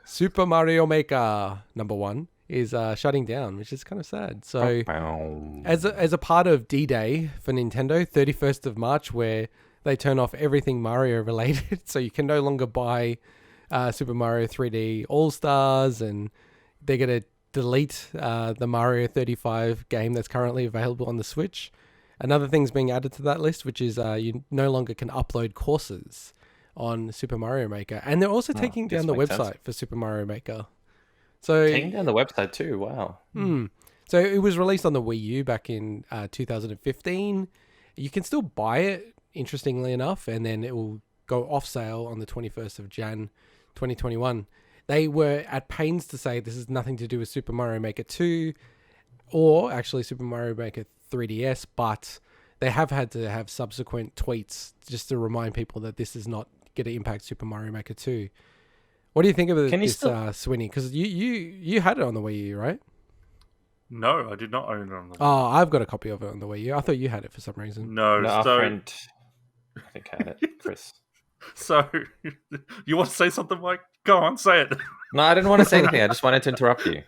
Super Mario Maker #1 is shutting down, which is kind of sad. So, as a part of D-Day for Nintendo, 31st of March, where they turn off everything Mario related, so you can no longer buy Super Mario 3D All Stars, and they're gonna delete the Mario 35 game that's currently available on the Switch. Another thing's being added to that list, which is you no longer can upload courses on Super Mario Maker, and they're also taking down the website for Super Mario Maker. So taking down the website too. Wow. So it was released on the Wii U back in 2015. You can still buy it, interestingly enough, and then it will go off sale on the 21st of Jan 2021. They were at pains to say this is nothing to do with Super Mario Maker 2 or actually Super Mario Maker 3DS, but they have had to have subsequent tweets just to remind people that this is not going to impact Super Mario Maker 2. What do you think of this, Swinny? Because you had it on the Wii U, right? No, I did not own it on the Wii U. Oh, I've got a copy of it on the Wii U. I thought you had it for some reason. No, our friend, I think, had it, Chris. So, you want to say something, Mike? Go on, say it. No, I didn't want to say anything. I just wanted to interrupt you.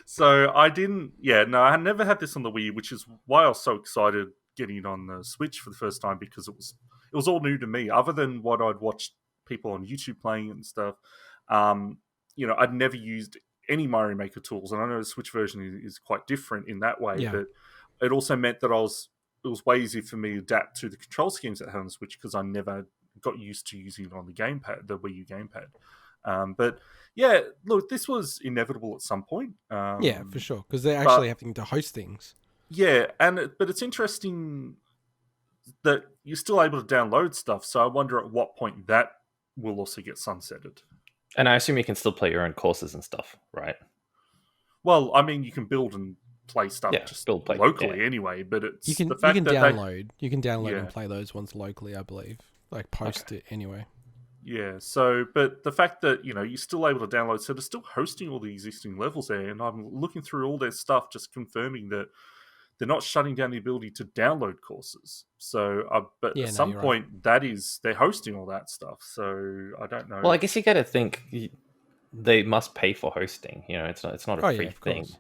So, I didn't... Yeah, no, I had never had this on the Wii U, which is why I was so excited getting it on the Switch for the first time, because it was all new to me. Other than what I'd watched people on YouTube playing and stuff, I'd never used any Mario Maker tools, and I know the Switch version is quite different in that way, but it also meant that it was way easier for me to adapt to the control schemes that I had on the Switch, because I never got used to using it on the gamepad, the Wii U gamepad. But yeah, look, this was inevitable at some point. Yeah, for sure, because they're actually having to host things. Yeah, but it's interesting that you're still able to download stuff, so I wonder at what point that will also get sunsetted. And I assume you can still play your own courses and stuff, right? Well, I mean, you can build and play stuff locally anyway, but it's you can download and play those ones locally, I believe. Like post it anyway. Yeah, so but the fact that you're still able to download, so they're still hosting all the existing levels there, and I'm looking through all their stuff, just confirming that they're not shutting down the ability to download courses. So, but at some point, they're hosting all that stuff. So I don't know. Well, I guess you got to think they must pay for hosting. It's not a free thing. Course.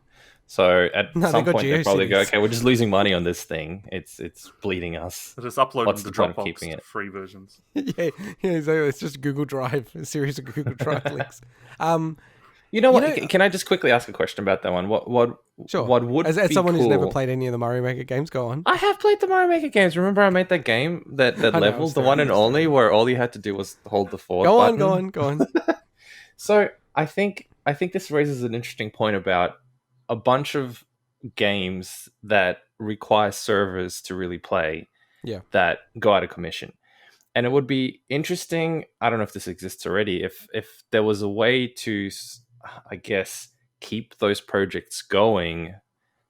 So at some point, they probably go, okay, we're just losing money on this thing. It's bleeding us. They're just uploading What's the the point of Dropbox keeping it? Free versions. yeah, exactly. It's just Google Drive, a series of Google Drive links. You know what? Can I just quickly ask a question about that one? Sure. What would as be someone cool... who's never played any of the Mario Maker games, go on. I have played the Mario Maker games. Remember, I made that game, that level, the one and only, where all you had to do was hold the forward button. Go on. So I think this raises an interesting point about a bunch of games that require servers to really play. That go out of commission. And it would be interesting, I don't know if this exists already, if there was a way to, I guess, keep those projects going.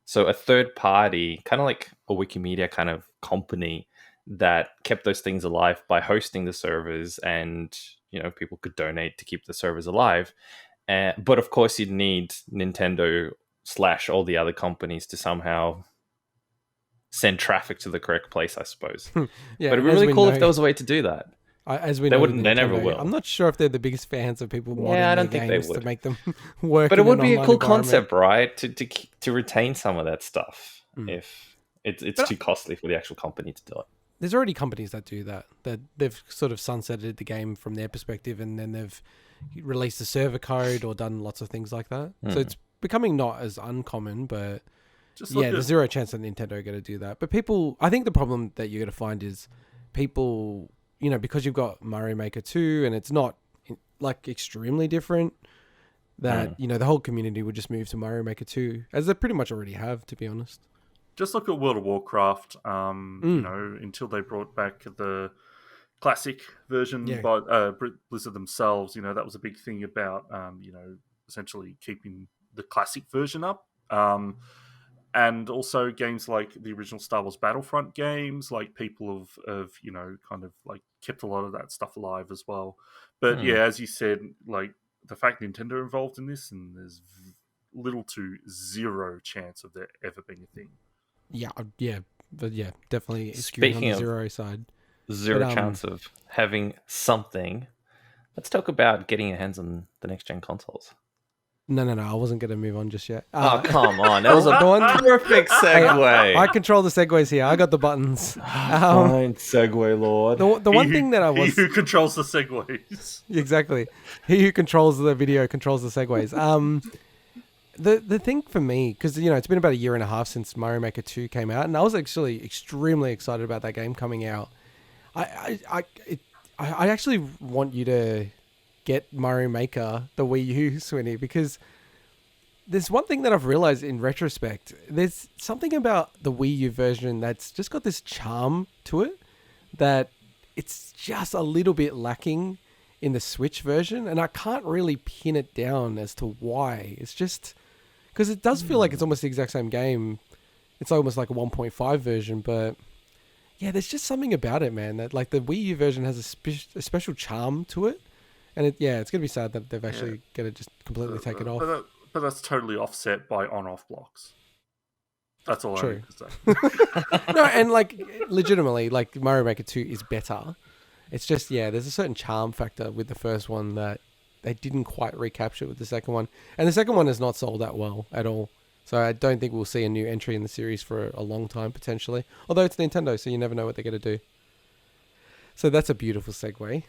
So a third party, kind of like a Wikimedia kind of company that kept those things alive by hosting the servers, and people could donate to keep the servers alive. But of course, you'd need Nintendo / all the other companies to somehow send traffic to the correct place, I suppose. But it'd be really cool if there was a way to do that. As we know, they never will. I'm not sure if they're the biggest fans of people modding I don't think games they would. to make them work. But it would be a cool concept, right? To retain some of that stuff if it's too costly for the actual company to do it. There's already companies that do that they've sort of sunsetted the game from their perspective, and then they've released a server code or done lots of things like that. So it's becoming not as uncommon, but there's zero chance that Nintendo are going to do that. But I think the problem that you're going to find is people, because you've got Mario Maker 2 and it's not like extremely different, that, the whole community would just move to Mario Maker 2, as they pretty much already have, to be honest. Just look at World of Warcraft, until they brought back the classic version by Blizzard themselves. That was a big thing about, essentially keeping the classic version up. And also games like the original Star Wars Battlefront games, like people have kind of like kept a lot of that stuff alive as well. But as you said, like the fact Nintendo are involved in this, and there's little to zero chance of there ever being a thing. But definitely Speaking on the of zero side. Zero chance of having something. Let's talk about getting your hands on the next gen consoles. No. I wasn't going to move on just yet. Oh, come on. That was a perfect segue. I control the segues here. I got the buttons. Fine, segue lord. The one thing that I was... He who controls the segues. Exactly. He who controls the video controls the segues. The thing for me, because, it's been about a year and a half since Mario Maker 2 came out, and I was actually extremely excited about that game coming out. I actually want you to get Mario Maker, the Wii U, Swinny, because there's one thing that I've realized in retrospect. There's something about the Wii U version that's just got this charm to it that it's just a little bit lacking in the Switch version, and I can't really pin it down as to why. It's just because it does feel like it's almost the exact same game. It's almost like a 1.5 version, but yeah, there's just something about it, man, that like the Wii U version has a special charm to it. And it's going to be sad that they've actually going to just completely take it off. But that's totally offset by on-off blocks. That's all I need to say. No, and like legitimately, like Mario Maker 2 is better. It's just, there's a certain charm factor with the first one that they didn't quite recapture with the second one. And the second one has not sold that well at all. So I don't think we'll see a new entry in the series for a long time, potentially. Although it's Nintendo, so you never know what they're going to do. So that's a beautiful segue.